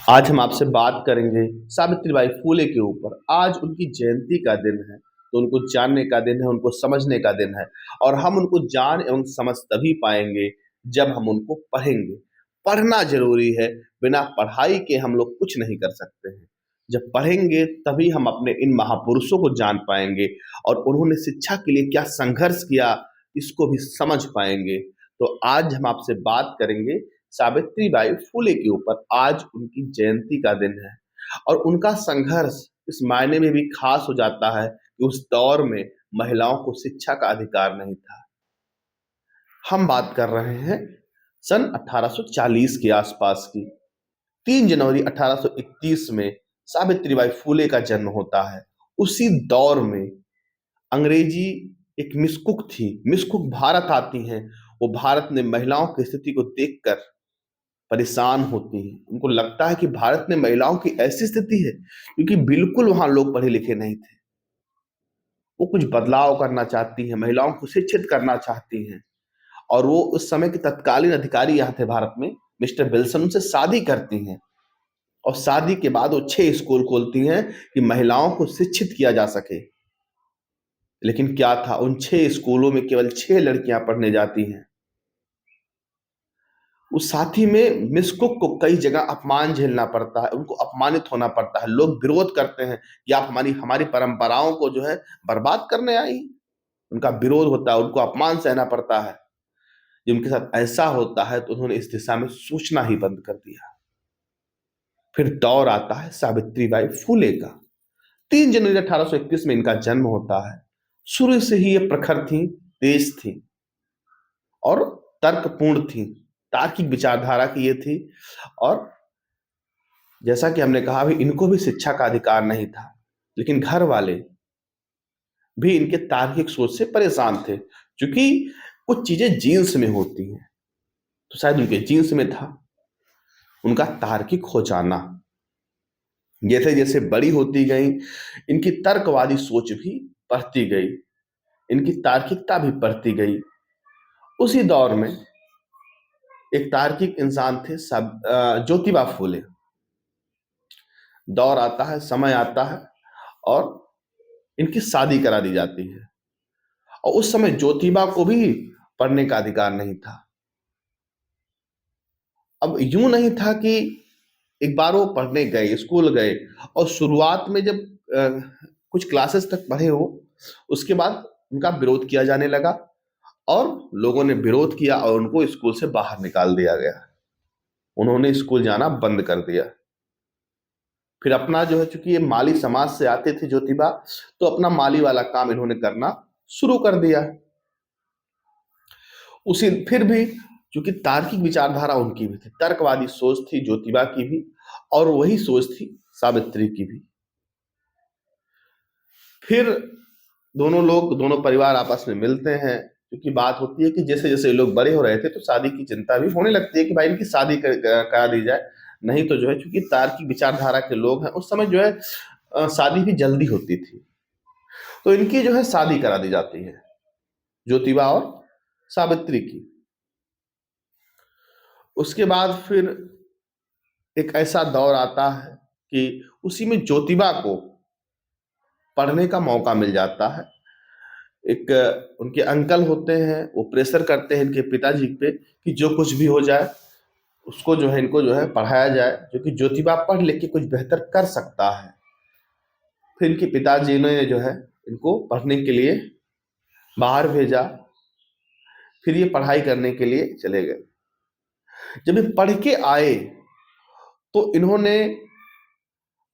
आज हम आपसे बात करेंगे सावित्रीबाई फूले के ऊपर। आज उनकी जयंती का दिन है, तो उनको जानने का दिन है, उनको समझने का दिन है। और हम उनको जान एवं समझ तभी पाएंगे जब हम उनको पढ़ेंगे। पढ़ना जरूरी है, बिना पढ़ाई के हम लोग कुछ नहीं कर सकते हैं। जब पढ़ेंगे तभी हम अपने इन महापुरुषों को जान पाएंगे और उन्होंने शिक्षा के लिए क्या संघर्ष किया, इसको भी समझ पाएंगे। तो आज हम आपसे बात करेंगे सावित्रीबाई फूले के ऊपर। आज उनकी जयंती का दिन है और उनका संघर्ष इस मायने में भी खास हो जाता है कि उस दौर में महिलाओं को शिक्षा का अधिकार नहीं था। हम बात कर रहे हैं सन 1840 के आसपास की। 3 जनवरी 1831 में सावित्रीबाई फूले का जन्म होता है। उसी दौर में अंग्रेजी एक मिसकुक थी, मिसकुक भारत आती हैं। वो भारत में महिलाओं की स्थिति को देखकर परेशान होती हैं। उनको लगता है कि भारत में महिलाओं की ऐसी स्थिति है, क्योंकि बिल्कुल वहां लोग पढ़े लिखे नहीं थे। वो कुछ बदलाव करना चाहती हैं, महिलाओं को शिक्षित करना चाहती हैं। और वो उस समय के तत्कालीन अधिकारी यहाँ थे भारत में, मिस्टर विल्सन, उनसे शादी करती हैं। और शादी के बाद वो 6 स्कूल खोलती हैं कि महिलाओं को शिक्षित किया जा सके। लेकिन क्या था, उन 6 स्कूलों में केवल 6 लड़कियां पढ़ने जाती हैं। उस साथ ही में मिस कुक को कई जगह अपमान झेलना पड़ता है, उनको अपमानित होना पड़ता है। लोग विरोध करते हैं कि आप हमारी हमारी परंपराओं को जो है बर्बाद करने आई। उनका विरोध होता है, उनको अपमान सहना पड़ता है। जब उनके साथ ऐसा होता है तो उन्होंने इस दिशा में सोचना ही बंद कर दिया। फिर दौर आता है सावित्रीबाई फूले का। 3 जनवरी 1831 में इनका जन्म होता है। शुरू से ही ये प्रखर थी, तेज थी और तर्कपूर्ण थी। तार्किक विचारधारा की ये थी। और जैसा कि हमने कहा, भी इनको भी शिक्षा का अधिकार नहीं था, लेकिन घर वाले भी इनके तार्किक सोच से परेशान थे। क्योंकि कुछ चीजें जीन्स में होती हैं, तो शायद उनके जीन्स में था उनका तार्किक हो जाना। जैसे जैसे बड़ी होती गई, इनकी तर्कवादी सोच भी बढ़ती गई, इनकी तार्किकता भी बढ़ती गई। उसी दौर में एक तार्किक इंसान थे ज्योतिबा फूले। दौर आता है, समय आता है और इनकी शादी करा दी जाती है। और उस समय ज्योतिबा को भी पढ़ने का अधिकार नहीं था। अब यूं नहीं था कि एक बार वो पढ़ने गए, स्कूल गए और शुरुआत में जब कुछ क्लासेस तक पढ़े हो, उसके बाद उनका विरोध किया जाने लगा और लोगों ने विरोध किया और उनको स्कूल से बाहर निकाल दिया गया। उन्होंने स्कूल जाना बंद कर दिया। फिर अपना जो है, चूंकि ये माली समाज से आते थे ज्योतिबा, तो अपना माली वाला काम इन्होंने करना शुरू कर दिया। उसी फिर भी चूंकि तार्किक विचारधारा उनकी भी थी, तर्कवादी सोच थी ज्योतिबा की भी, और वही सोच थी सावित्री की भी। फिर दोनों परिवार आपस में मिलते हैं। क्योंकि बात होती है कि जैसे जैसे लोग बड़े हो रहे थे तो शादी की चिंता भी होने लगती है कि भाई इनकी शादी करा दी जाए। नहीं तो जो है, चूंकि तार्किक विचारधारा के लोग हैं, उस समय जो है शादी भी जल्दी होती थी। तो इनकी जो है शादी करा दी जाती है, ज्योतिबा और सावित्री की। उसके बाद फिर एक ऐसा दौर आता है कि उसी में ज्योतिबा को पढ़ने का मौका मिल जाता है। एक उनके अंकल होते हैं, वो प्रेशर करते हैं इनके पिताजी पे कि जो कुछ भी हो जाए उसको जो है, इनको जो है पढ़ाया जाए, जो कि ज्योतिबा पढ़ लिख के कुछ बेहतर कर सकता है। फिर इनके पिताजी ने जो है इनको पढ़ने के लिए बाहर भेजा। फिर ये पढ़ाई करने के लिए चले गए। जब ये पढ़ के आए तो इन्होंने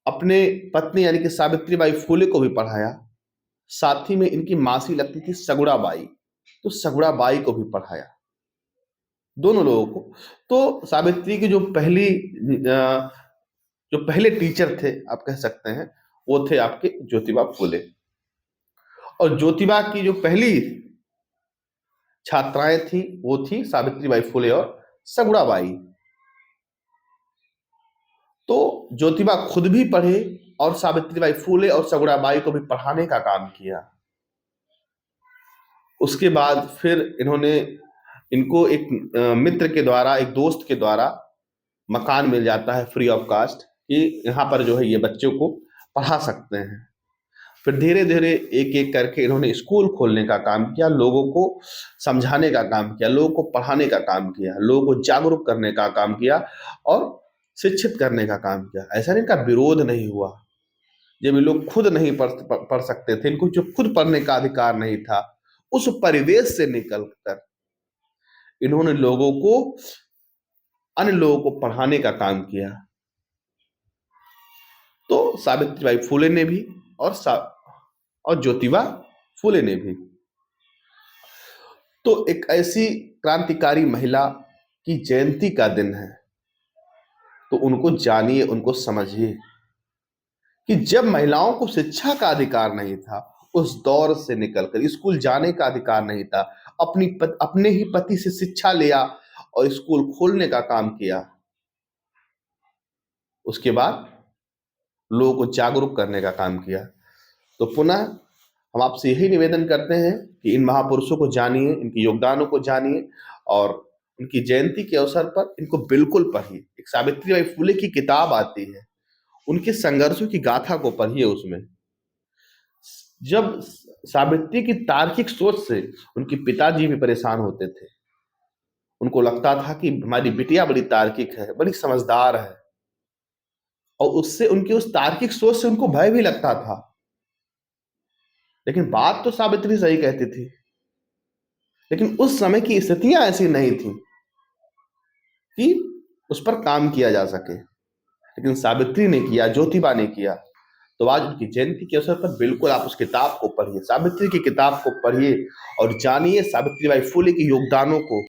अपने पत्नी यानी कि सावित्रीबाई फूले को भी पढ़ाया। साथ ही में इनकी मासी लगती थी सगुड़ा बाई, तो सगुड़ा बाई को भी पढ़ाया, दोनों लोगों को। तो सावित्री की जो पहले टीचर थे, आप कह सकते हैं, वो थे आपके ज्योतिबा फूले। और ज्योतिबा की जो पहली छात्राएं थी वो थी सावित्रीबाई फूले और सगुड़ा बाई। तो ज्योतिबा खुद भी पढ़े और सावित्रीबाई फूले और सगुड़ा बाई को भी पढ़ाने का काम किया। उसके बाद फिर इन्होंने इनको एक मित्र के द्वारा, एक दोस्त के द्वारा मकान मिल जाता है फ्री ऑफ कास्ट कि यहाँ पर जो है ये बच्चों को पढ़ा सकते हैं। फिर धीरे-धीरे एक-एक करके इन्होंने स्कूल खोलने का काम किया, लोगों को समझाने का काम किया, लोगों को पढ़ाने का काम किया, लोगों को जागरूक करने का काम किया और शिक्षित करने का काम किया। ऐसा नहीं इनका विरोध नहीं हुआ। जब ये लोग खुद नहीं पढ़ सकते थे, इनको जो खुद पढ़ने का अधिकार नहीं था, उस परिवेश से निकल कर इन्होंने लोगों को अन्य लोगों को पढ़ाने का काम किया। तो सावित्रीबाई फुले ने भी और ज्योतिबा फुले ने भी। तो एक ऐसी क्रांतिकारी महिला की जयंती का दिन है, तो उनको जानिए, उनको समझिए कि जब महिलाओं को शिक्षा का अधिकार नहीं था, उस दौर से निकलकर स्कूल जाने का अधिकार नहीं था, अपने ही पति से शिक्षा लिया और स्कूल खोलने का काम किया। उसके बाद लोगों को जागरूक करने का काम किया। तो पुनः हम आपसे यही निवेदन करते हैं कि इन महापुरुषों को जानिए, इनके योगदानों को जानिए और उनकी जयंती के अवसर पर इनको बिल्कुल पढ़िए। एक सावित्रीबाई फुले की किताब आती है, उनके संघर्षों की गाथा को पढ़िए। उसमें जब सावित्री की तार्किक सोच से उनके पिताजी भी परेशान होते थे, उनको लगता था कि हमारी बिटिया बड़ी तार्किक है, बड़ी समझदार है, और उससे उनकी उस तार्किक सोच से उनको भय भी लगता था। लेकिन बात तो सावित्री सही कहती थी, लेकिन उस समय की स्थितियां ऐसी नहीं थी कि उस पर काम किया जा सके। लेकिन सावित्री ने किया, ज्योतिबा ने किया। तो आज उनकी जयंती के अवसर पर बिल्कुल आप उस किताब को पढ़िए, सावित्री की किताब को पढ़िए और जानिए सावित्रीबाई फुले के योगदानों को।